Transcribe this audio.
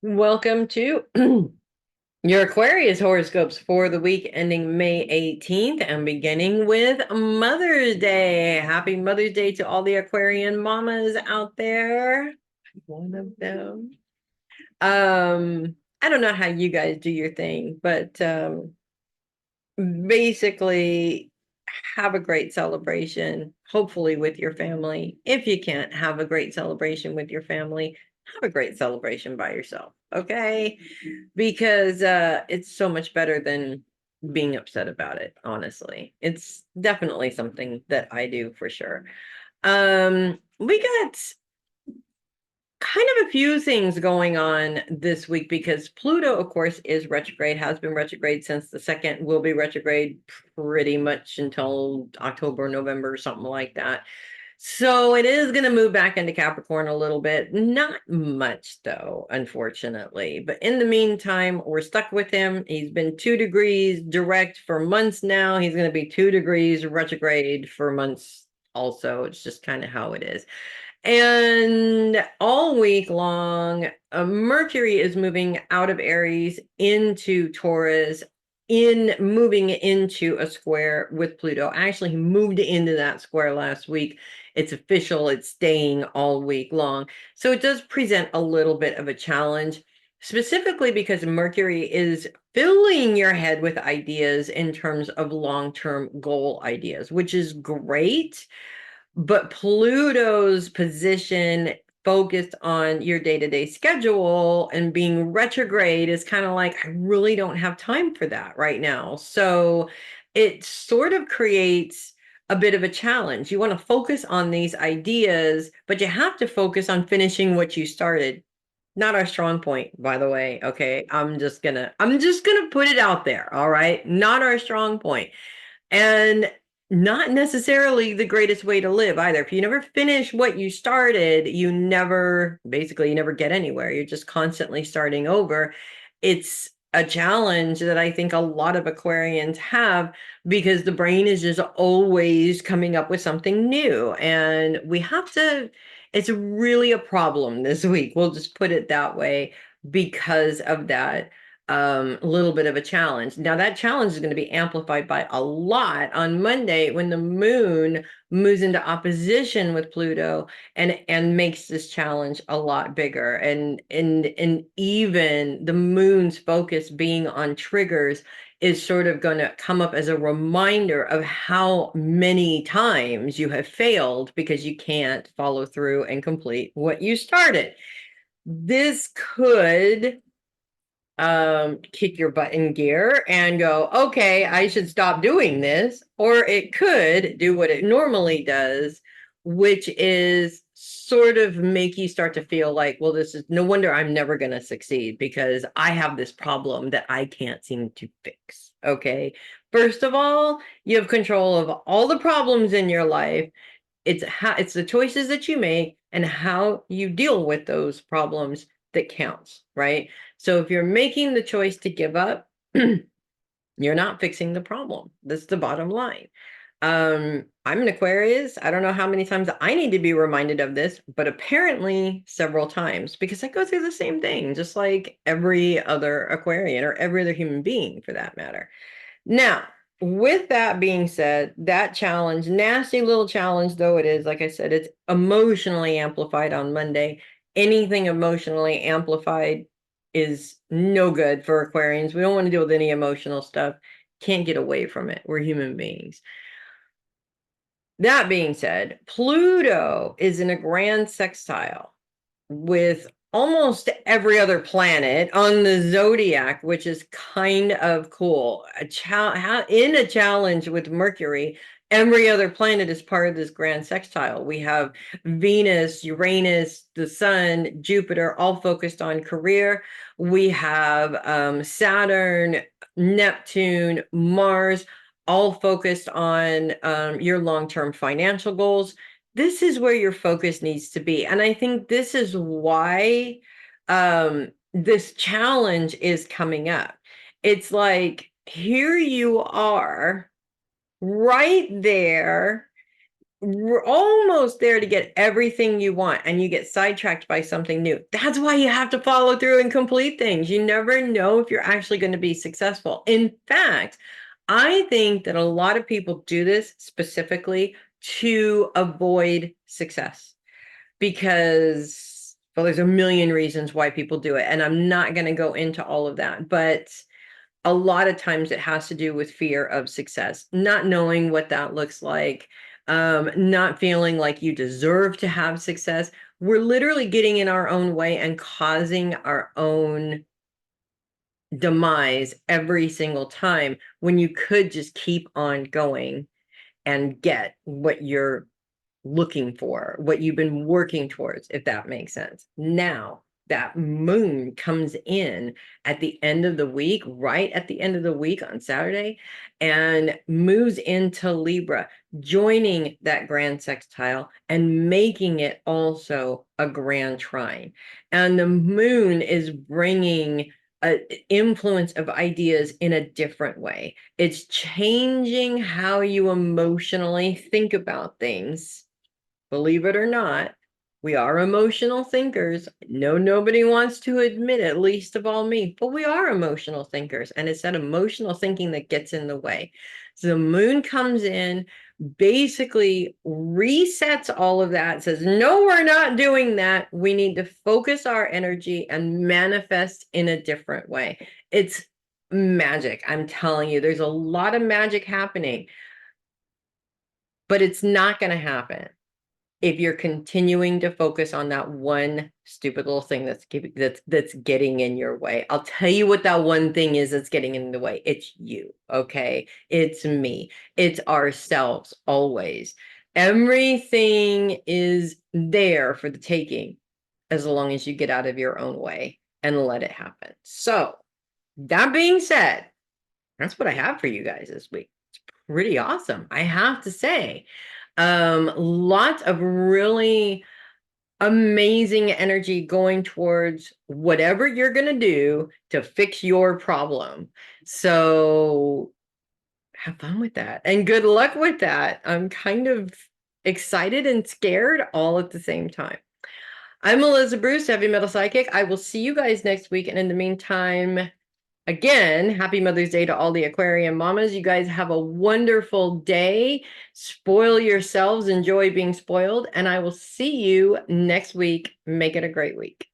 Welcome to your Aquarius horoscopes for the week ending May 18th and beginning with Mother's Day. Happy Mother's Day to all the Aquarian mamas out there. One of them. I don't know how you guys do your thing, but basically have a great celebration, hopefully with your family. If you can't have a great celebration with your family, have a great celebration by yourself, okay? Because it's so much better than being upset about it, honestly. It's definitely something that I do for sure. We got kind of a few things going on this week because Pluto, of course, is retrograde, has been retrograde since the second, will be retrograde pretty much until October, November, something like that. So it is going to move back into Capricorn a little bit. Not much, though, unfortunately. But in the meantime, we're stuck with him. He's been 2 degrees direct for months now. He's going to be 2 degrees retrograde for months also. It's just kind of how it is. And all week long, Mercury is moving out of Aries into Taurus, in moving into a square with Pluto. Actually, he moved into that square last week. It's official, it's staying all week long. So it does present a little bit of a challenge, specifically because Mercury is filling your head with ideas in terms of long-term goal ideas, which is great. But Pluto's position focused on your day-to-day schedule and being retrograde is kind of like, I really don't have time for that right now. So it sort of creates a bit of a challenge. You want to focus on these ideas, but you have to focus on finishing what you started. Not our strong point, by the way. Okay. I'm just gonna put it out there. All right. Not our strong point. And not necessarily the greatest way to live either. If you never finish what you started, you never get anywhere. You're just constantly starting over. It's a challenge that I think a lot of Aquarians have because the brain is just always coming up with something new. And it's really a problem this week. We'll just put it that way because of that a little bit of a challenge. Now that challenge is going to be amplified by a lot on Monday when the moon moves into opposition with Pluto and makes this challenge a lot bigger. And even the moon's focus being on triggers is sort of going to come up as a reminder of how many times you have failed because you can't follow through and complete what you started. This could kick your butt in gear and go, okay, I should stop doing this. Or it could do what it normally does, which is sort of make you start to feel like, well, this is no wonder I'm never going to succeed because I have this problem that I can't seem to fix. Okay. First of all, you have control of all the problems in your life. It's the choices that you make and how you deal with those problems that counts, right? So if you're making the choice to give up, you're not fixing the problem. That's the bottom line. I'm an Aquarius. I don't know how many times I need to be reminded of this, but apparently several times because I go through the same thing, just like every other Aquarian or every other human being for that matter. Now, with that being said, that challenge, nasty little challenge though it is, like I said, it's emotionally amplified on Monday. Anything emotionally amplified is no good for Aquarians. We don't want to deal with any emotional stuff. Can't get away from it. We're human beings. That being said, Pluto is in a grand sextile with almost every other planet on the zodiac, which is kind of cool. In a challenge with Mercury, every other planet is part of this grand sextile. We have Venus, Uranus, the Sun, Jupiter, all focused on career. We have Saturn, Neptune, Mars, all focused on your long-term financial goals. This is where your focus needs to be. And I think this is why this challenge is coming up. It's like, here you are right there almost there to get everything you want, and you get sidetracked by something new. That's why you have to follow through and complete things. You never know if you're actually going to be successful. In fact, I think that a lot of people do this specifically to avoid success because, well, there's a million reasons why people do it, and I'm not going to go into all of that, but a lot of times it has to do with fear of success, not knowing what that looks like, not feeling like you deserve to have success. We're literally getting in our own way and causing our own demise every single time when you could just keep on going and get what you're looking for, what you've been working towards, if that makes sense. Now, that moon comes in at the end of the week, right at the end of the week on Saturday, and moves into Libra, joining that grand sextile and making it also a grand trine. And the moon is bringing an influence of ideas in a different way. It's changing how you emotionally think about things. Believe it or not, we are emotional thinkers. No, nobody wants to admit it, least of all me, but we are emotional thinkers, and it's that emotional thinking that gets in the way. So the moon comes in, basically resets all of that, says, no, we're not doing that. We need to focus our energy and manifest in a different way. It's magic. I'm telling you, there's a lot of magic happening, but it's not going to happen if you're continuing to focus on that one stupid little thing that's getting in your way. I'll tell you what that one thing is that's getting in the way. It's you, okay? It's me. It's ourselves always. Everything is there for the taking as long as you get out of your own way and let it happen. So, that being said, that's what I have for you guys this week. It's pretty awesome, I have to say. Lots of really amazing energy going towards whatever you're going to do to fix your problem. So have fun with that and good luck with that. I'm kind of excited and scared all at the same time. I'm Eliza Bruce, Heavy Metal Psychic. I will see you guys next week. And in the meantime, again, happy Mother's Day to all the Aquarian mamas. You guys have a wonderful day. Spoil yourselves. Enjoy being spoiled. And I will see you next week. Make it a great week.